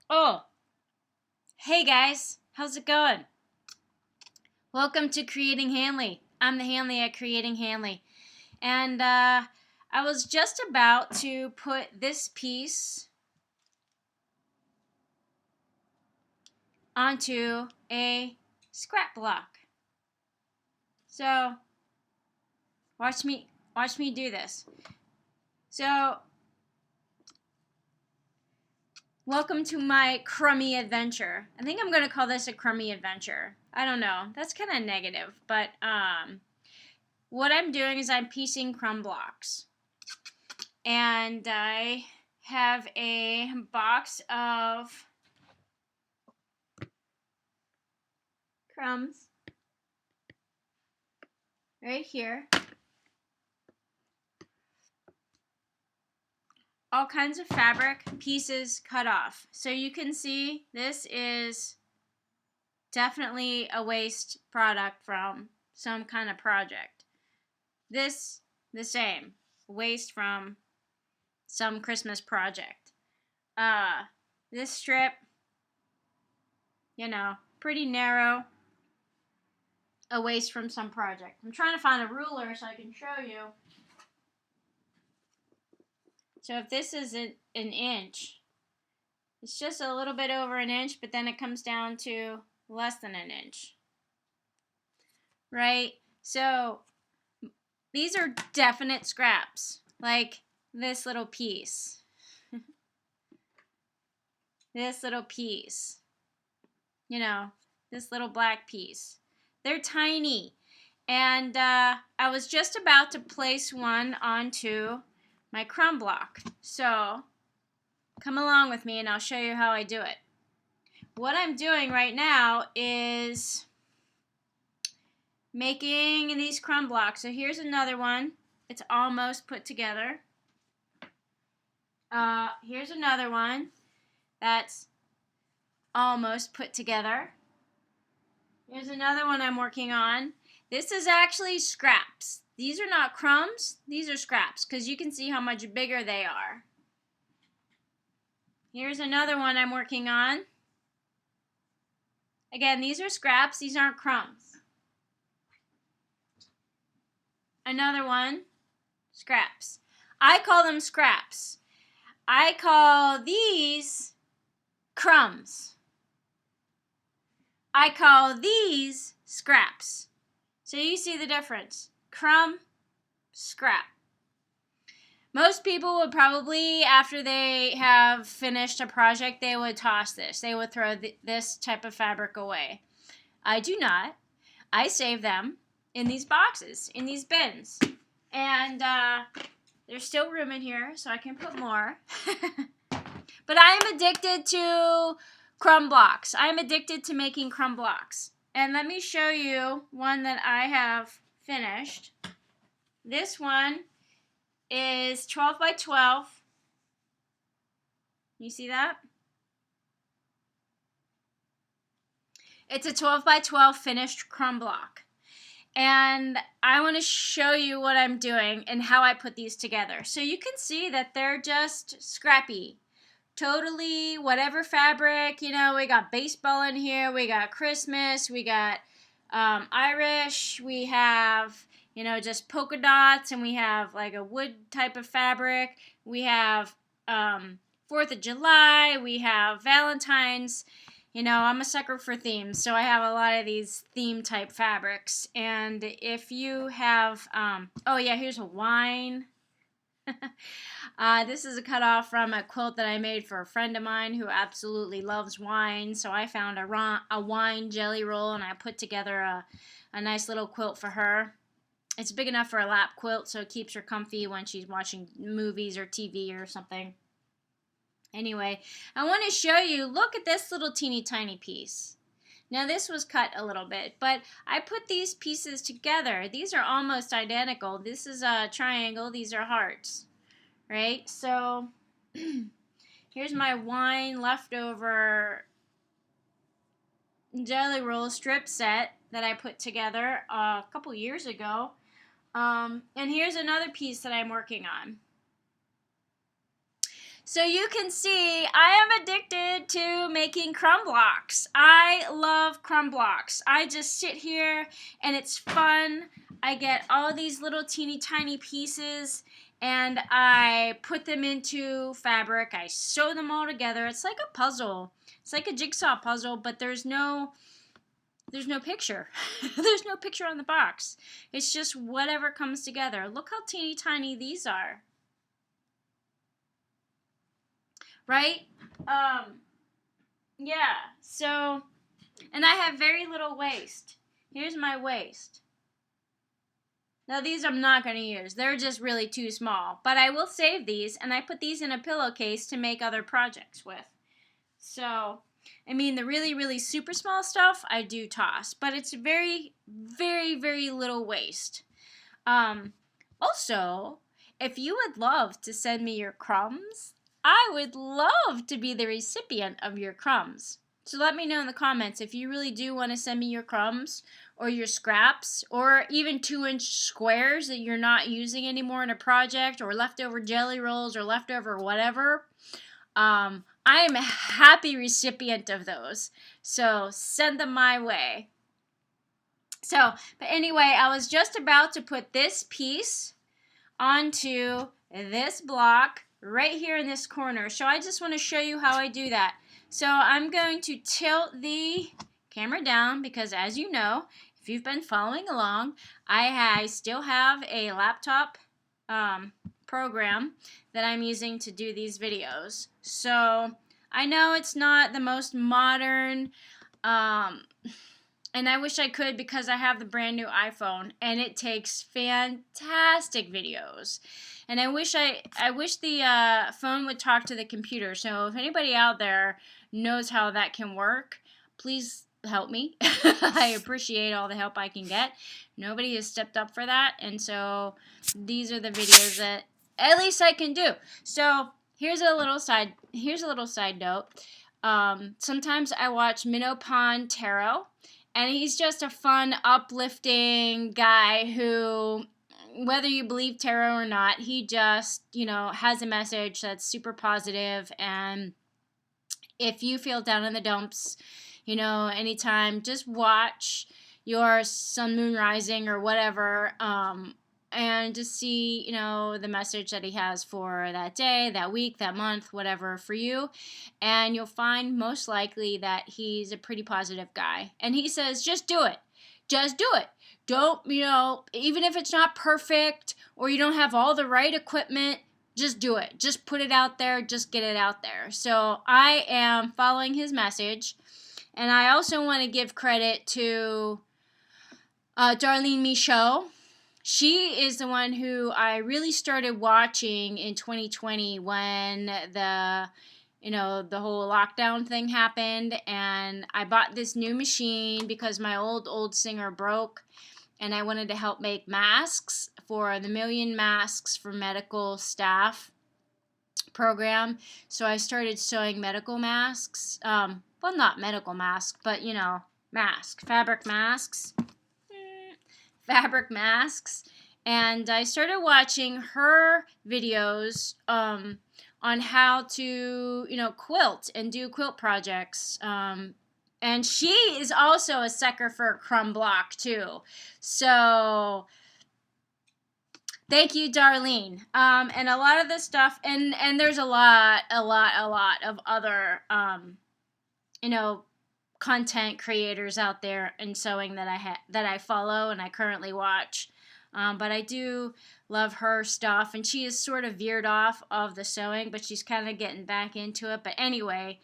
Oh, hey guys, how's it going? Welcome to Creating Hanley. I'm the Hanley at Creating Hanley. And I was just about to put this piece onto a scrap block. So, watch me do this. So, welcome to my crummy adventure. I think I'm going to call this a crummy adventure. I don't know. That's kind of negative, but what I'm doing is I'm piecing crumb blocks. And I have a box of crumbs right here. All kinds of fabric pieces cut off. So you can see this is definitely a waste product from some kind of project. This, the same, waste from some Christmas project. This strip, pretty narrow, a waste from some project. I'm trying to find a ruler so I can show you. So if this is an inch, it's just a little bit over an inch, but then it comes down to less than an inch. Right? So these are definite scraps, like this little piece. This little piece. This little black piece. They're tiny. And I was just about to place one onto my crumb block. So come along with me and I'll show you how I do it. What I'm doing right now is making these crumb blocks. So here's another one. It's almost put together. Here's another one that's almost put together. Here's another one I'm working on. This is actually scraps. These are not crumbs. These are scraps because you can see how much bigger they are. Here's another one I'm working on. Again, these are scraps. These aren't crumbs. Another one, scraps. I call them scraps. I call these crumbs. I call these scraps. So you see the difference. Crumb, scrap. Most people would probably, after they have finished a project, they would toss this. They would throw this type of fabric away. I do not. I save them in these boxes, in these bins. And there's still room in here, so I can put more. But I am addicted to crumb blocks. I'm addicted to making crumb blocks. And let me show you one that I have finished. This one is 12 by 12. You see that? It's a 12 by 12 finished crumb block. And I want to show you what I'm doing and how I put these together. So you can see that they're just scrappy. Totally whatever fabric, we got baseball in here, we got Christmas, we got Irish, we have, just polka dots, and we have like a wood type of fabric, we have 4th of July, we have Valentine's. I'm a sucker for themes, so I have a lot of these theme type fabrics. And if you have, oh yeah, here's a wine. This is a cutoff from a quilt that I made for a friend of mine who absolutely loves wine. So I found a wine jelly roll and I put together a nice little quilt for her. It's big enough for a lap quilt, so it keeps her comfy when she's watching movies or TV or something. Anyway, I want to show you, look at this little teeny tiny piece. Now this was cut a little bit, but I put these pieces together. These are almost identical. This is a triangle, these are hearts, right? So here's my wine leftover jelly roll strip set that I put together a couple years ago. And here's another piece that I'm working on. So you can see I am addicted to making crumb blocks. I love crumb blocks. I just sit here and it's fun. I get all these little teeny tiny pieces and I put them into fabric. I sew them all together. It's like a puzzle. It's like a jigsaw puzzle, but there's no picture. There's no picture on the box. It's just whatever comes together. Look how teeny tiny these are. Right? Yeah. So, and I have very little waste. Here's my waste. Now these I'm not going to use. They're just really too small. But I will save these, and I put these in a pillowcase to make other projects with. So, I mean, the really, really super small stuff I do toss. But it's very, very, very little waste. Also, if you would love to send me your crumbs, I would love to be the recipient of your crumbs. So let me know in the comments if you really do want to send me your crumbs or your scraps or even 2-inch squares that you're not using anymore in a project or leftover jelly rolls or leftover whatever. I am a happy recipient of those. So send them my way. So, but anyway, I was just about to put this piece onto this block right here in this corner. So I just want to show you how I do that. So I'm going to tilt the camera down because, as you know, if you've been following along, I still have a laptop program that I'm using to do these videos. So I know it's not the most modern, and I wish I could because I have the brand new iPhone and it takes fantastic videos. And I wish the phone would talk to the computer. So if anybody out there knows how that can work, please help me. I appreciate all the help I can get. Nobody has stepped up for that, and so these are the videos that at least I can do. So here's a little side note. Sometimes I watch Minnow Pond Tarot, and he's just a fun, uplifting guy who, whether you believe tarot or not, he just, has a message that's super positive. And if you feel down in the dumps, anytime, just watch your sun, moon, rising or whatever, and just see, the message that he has for that day, that week, that month, whatever for you. And you'll find most likely that he's a pretty positive guy. And he says, just do it. Just do it. Don't, even if it's not perfect or you don't have all the right equipment, just do it. Just put it out there. Just get it out there. So I am following his message. And I also want to give credit to Darlene Michaud. She is the one who I really started watching in 2020 when the whole lockdown thing happened. And I bought this new machine because my old singer broke. And I wanted to help make masks for the Million Masks for Medical Staff program. So I started sewing medical masks. Well, not medical masks, but, fabric masks. Fabric masks. And I started watching her videos on how to, quilt and do quilt projects. And she is also a sucker for a crumb block, too. So thank you, Darlene. And a lot of this stuff, and there's a lot of other, content creators out there in sewing that I follow and I currently watch. But I do love her stuff, and she is sort of veered off of the sewing, but she's kind of getting back into it. But anyway,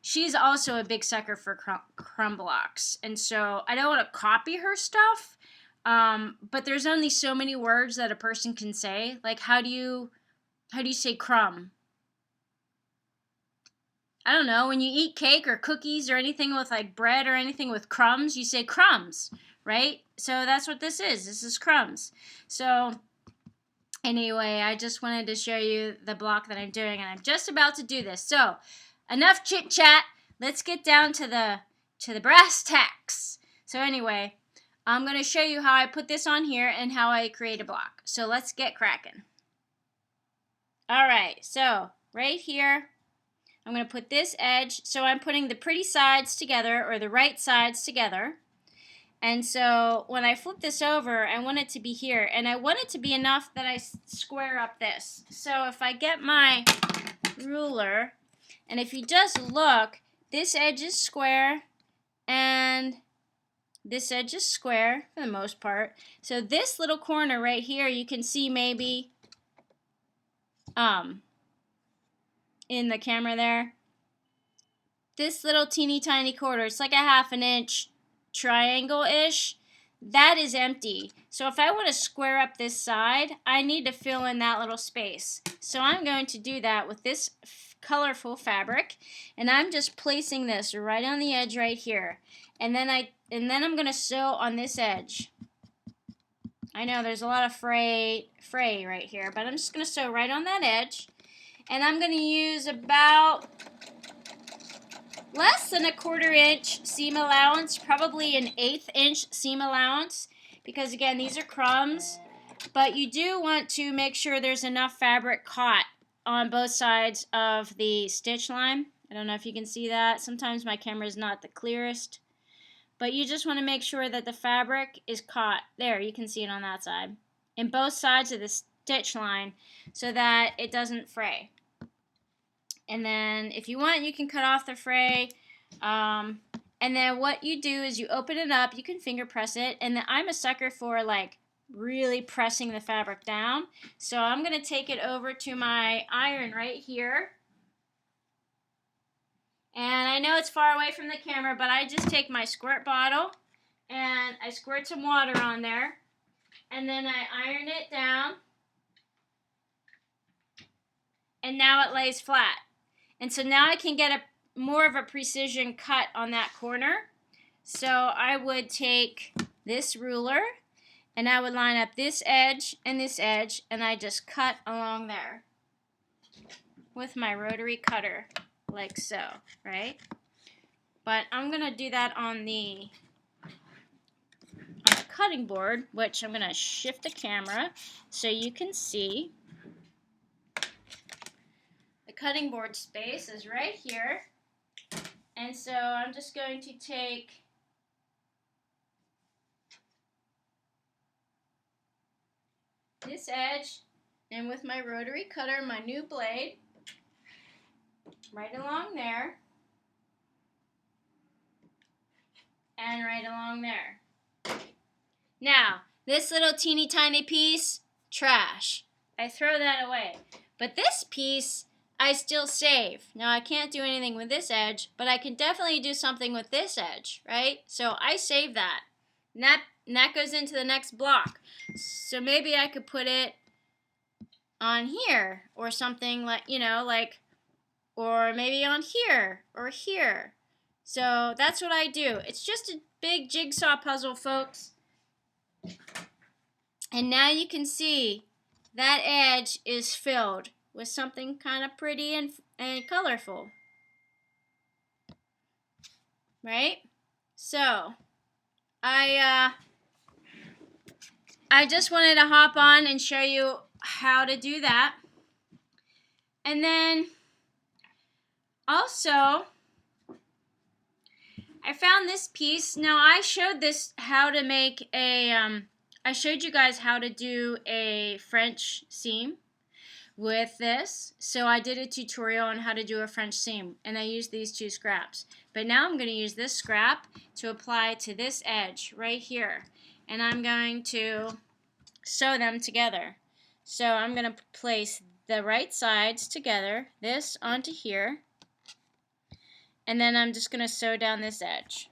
she's also a big sucker for crumb blocks, and so I don't want to copy her stuff. But there's only so many words that a person can say. Like, how do you say crumb? I don't know. When you eat cake or cookies or anything with like bread or anything with crumbs, you say crumbs, right? So that's what this is. This is crumbs. So anyway, I just wanted to show you the block that I'm doing, and I'm just about to do this. So enough chit chat. Let's get down to the brass tacks. So anyway, I'm going to show you how I put this on here and how I create a block. So let's get cracking. All right, so right here, I'm going to put this edge. So I'm putting the pretty sides together, or the right sides together. And so when I flip this over, I want it to be here. And I want it to be enough that I square up this. So if I get my ruler, and if you just look, this edge is square, and this edge is square for the most part. So this little corner right here, you can see maybe in the camera there. This little teeny tiny corner, it's like a 1/2 inch triangle-ish. That is empty. So if I want to square up this side, I need to fill in that little space. So I'm going to do that with this colorful fabric, and I'm just placing this right on the edge right here. And then I'm going to sew on this edge. I know there's a lot of fray right here, but I'm just going to sew right on that edge. And I'm going to use about less than a 1/4 inch seam allowance, probably an 1/8 inch seam allowance, because again, these are crumbs. But you do want to make sure there's enough fabric caught on both sides of the stitch line. I don't know if you can see that. Sometimes my camera is not the clearest. But you just want to make sure that the fabric is caught. There, you can see it on that side. In both sides of the stitch line so that it doesn't fray. And then if you want, you can cut off the fray. And then what you do is you open it up. You can finger press it. And then I'm a sucker for like really pressing the fabric down. So I'm going to take it over to my iron right here. And I know it's far away from the camera, but I just take my squirt bottle and I squirt some water on there. And then I iron it down. And now it lays flat. And so now I can get more of a precision cut on that corner. So I would take this ruler and I would line up this edge, and I just cut along there with my rotary cutter, like so, right? But I'm going to do that on the cutting board, which I'm going to shift the camera so you can see. The cutting board space is right here. And so I'm just going to take this edge, and with my rotary cutter, my new blade, right along there, and right along there. Now, this little teeny tiny piece, trash. I throw that away. But this piece, I still save. Now, I can't do anything with this edge, but I can definitely do something with this edge, right? So I save that. And that goes into the next block. So maybe I could put it on here or something like, or maybe on here or here. So that's what I do. It's just a big jigsaw puzzle, folks. And now you can see that edge is filled with something kind of pretty and colorful. Right? So, I just wanted to hop on and show you how to do that. And then also, I found this piece. Now, I showed I showed you guys how to do a French seam with this. So I did a tutorial on how to do a French seam, and I used these 2 scraps. But now I'm going to use this scrap to apply to this edge right here. And I'm going to sew them together. So I'm going to place the right sides together, this onto here, and then I'm just going to sew down this edge.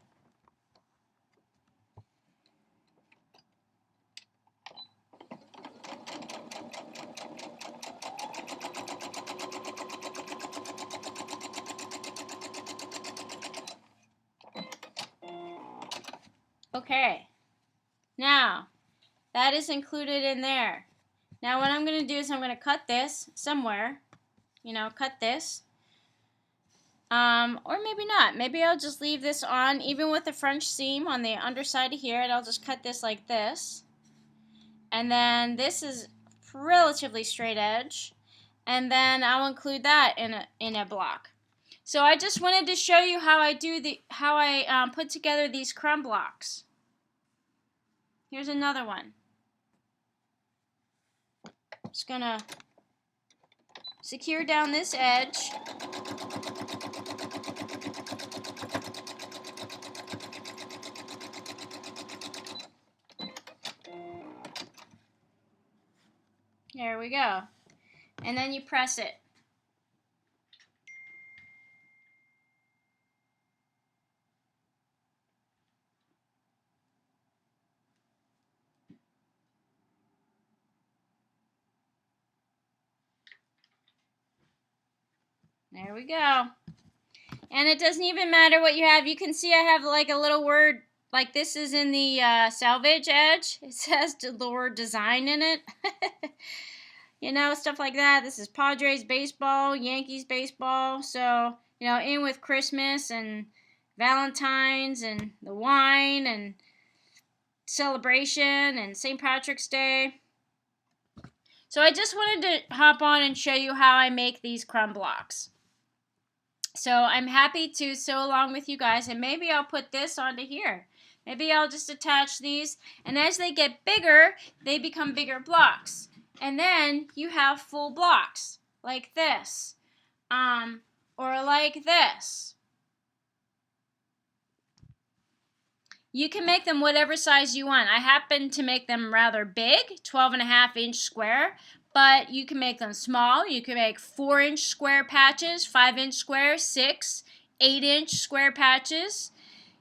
Okay, now that is included in there. Now what I'm going to do is I'm going to cut this somewhere, cut this, or maybe not. Maybe I'll just leave this on, even with the French seam on the underside of here, and I'll just cut this like this. And then this is relatively straight edge. and then I'll include that in a block. So I just wanted to show you how I put together these crumb blocks. Here's another one. Just gonna secure down this edge. There we go. And then you press it. There we go. And it doesn't even matter what you have. You can see I have like a little word, like this is in the salvage edge. It says the word design in it. You know, stuff like that. This is Padres baseball, Yankees baseball. So, you know, in with Christmas and Valentine's and the wine and celebration and St. Patrick's Day. So I just wanted to hop on and show you how I make these crumb blocks. So I'm happy to sew along with you guys, and maybe I'll put this onto here. Maybe I'll just attach these, and as they get bigger, they become bigger blocks. And then you have full blocks, like this, or like this. You can make them whatever size you want. I happen to make them rather big, 12.5-inch square, but you can make them small. You can make 4-inch square patches, 5-inch square, 6, 8-inch square patches.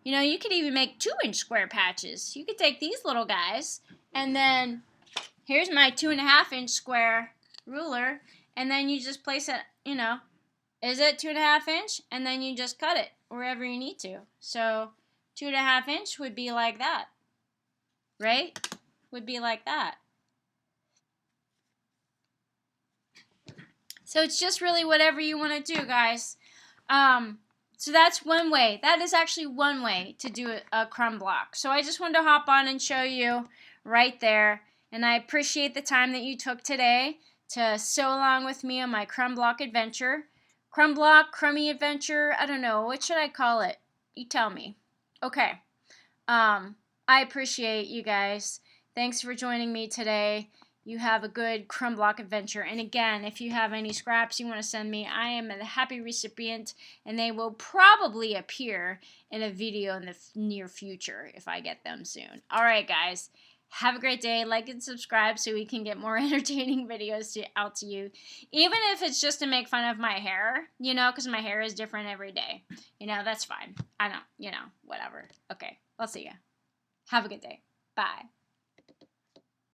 You know, you could even make 2-inch square patches. You could take these little guys, and then here's my 2.5-inch square ruler, and then you just place it, you know, is it 2.5-inch? And then you just cut it wherever you need to. So 2.5-inch would be like that, right? Would be like that. So it's just really whatever you want to do, guys. So that's one way. That is actually one way to do a crumb block. So I just wanted to hop on and show you right there. And I appreciate the time that you took today to sew along with me on my crumb block adventure. Crumb block, crummy adventure, I don't know. What should I call it? You tell me. Okay. I appreciate you guys. Thanks for joining me today. You have a good crumb block adventure. And again, if you have any scraps you want to send me, I am a happy recipient, and they will probably appear in a video in the near future if I get them soon. All right, guys. Have a great day. Like and subscribe so we can get more entertaining videos out to you. Even if it's just to make fun of my hair, you know, because my hair is different every day. You know, that's fine. I don't, you know, whatever. Okay, I'll see ya. Have a good day. Bye.